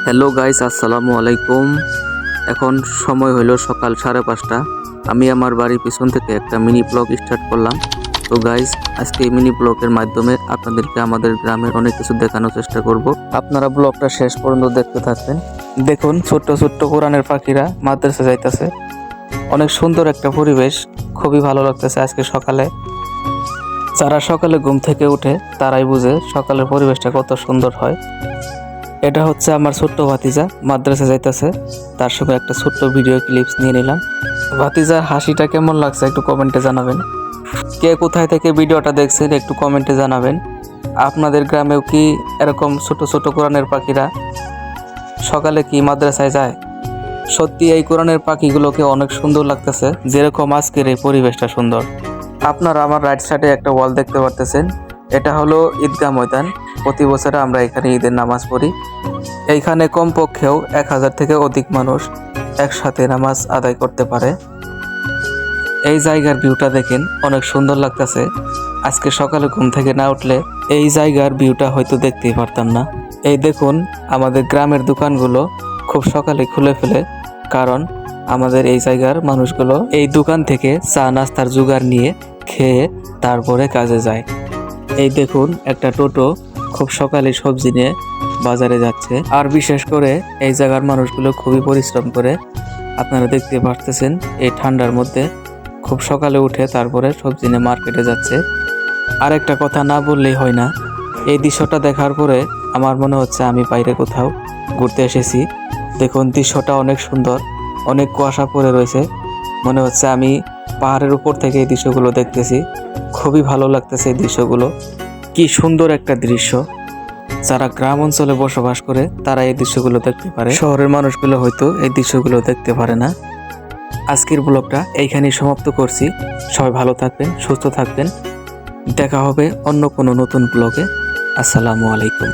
Hello guys, আসসালামু আলাইকুম। এখন সময় হলো সকাল 5:30। আমি আমার বাড়ির পিছন থেকে একটা মিনি ব্লগ স্টার্ট করলাম। তো গাইস, আজকে এই মিনি ব্লগের মাধ্যমে আপনাদেরকে আমাদের গ্রামের অনেক কিছু দেখানোর চেষ্টা করব। আপনারা ব্লগটা শেষ পর্যন্ত দেখতে থাকবেন। দেখুন, ছোট্ট ছোট্ট কোরআনের পাখিরা মাদ্রাসা যাইতেছে। অনেক সুন্দর একটা পরিবেশ, খুবই ভালো লাগতেছে আজকে সকালে। যারা সকালে ঘুম থেকে উঠে তারাই বুঝে সকালের পরিবেশটা কত সুন্দর হয়। এটা হচ্ছে আমার ছোট্ট ভাতিজা মাদ্রাসা যাইতেছে, তার সঙ্গে একটা ছোট্ট ভিডিও ক্লিপস নিয়ে নিলাম। ভাতিজার হাসিটা কেমন লাগছে একটু কমেন্টে জানাবেন। কে কোথায় থেকে ভিডিওটা দেখছেন একটু কমেন্টে জানাবেন। আপনাদের গ্রামেও কি এরকম ছোট ছোট কোরআনের পাখিরা সকালে কি মাদ্রাসায় যায়? সত্যি এই কোরআনের পাখিগুলোকে অনেক সুন্দর লাগতেছে, যেরকম আজকের এই পরিবেশটা সুন্দর। আপনারা আমার রাইট সাইডে একটা ওয়াল দেখতে পারতেছেন, এটা হলো ঈদগাহ ময়দান। প্রতি বছরে আমরা এখানে ঈদের নামাজ পড়ি। এইখানে কমপক্ষেও 1000 থেকে অধিক মানুষ একসাথে নামাজ আদায় করতে পারে। এই জায়গার ভিউটা দেখেন, অনেক সুন্দর লাগতেছে। আজকে সকালে ঘুম থেকে না উঠলে এই জায়গার ভিউটা হয়তো দেখতেই পারতাম না। এই দেখুন, আমাদের গ্রামের দোকানগুলো খুব সকালে খুলে ফেলে, কারণ আমাদের এই জায়গার মানুষগুলো এই দোকান থেকে চা নাস্তার জোগাড় নিয়ে খেয়ে তারপরে কাজে যায়। এই দেখুন, একটা টোটো খুব সকালে সবজি নিয়ে বাজারে যাচ্ছে। আর বিশেষ করে এই জায়গার মানুষগুলো খুবই পরিশ্রম করে। আপনারা দেখতে পারতেছেন এই ঠান্ডার মধ্যে খুব সকালে উঠে তারপরে সবজি নিয়ে মার্কেটে যাচ্ছে। আর একটা কথা না বললেই হয় না, এই দৃশ্যটা দেখার পরে আমার মনে হচ্ছে আমি বাইরে কোথাও ঘুরতে এসেছি। দেখুন, দৃশ্যটা অনেক সুন্দর, অনেক কুয়াশা পড়ে রয়েছে। মনে হচ্ছে আমি পাহাড়ের উপর থেকে এই দৃশ্যগুলো দেখতেছি। খুবই ভালো লাগতেছে এই দৃশ্যগুলো। কি সুন্দর একটা দৃশ্য। যারা গ্রাম অঞ্চলে বসবাস করে তারা এই দৃশ্যগুলো দেখতে পারে, শহরের মানুষগুলো হয়তো এই দৃশ্যগুলো দেখতে পারে না। আজকের ব্লগটা এইখানেই সমাপ্ত করছি। সবাই ভালো থাকবেন, সুস্থ থাকবেন। দেখা হবে অন্য কোনো নতুন ব্লগে। আসসালামু আলাইকুম।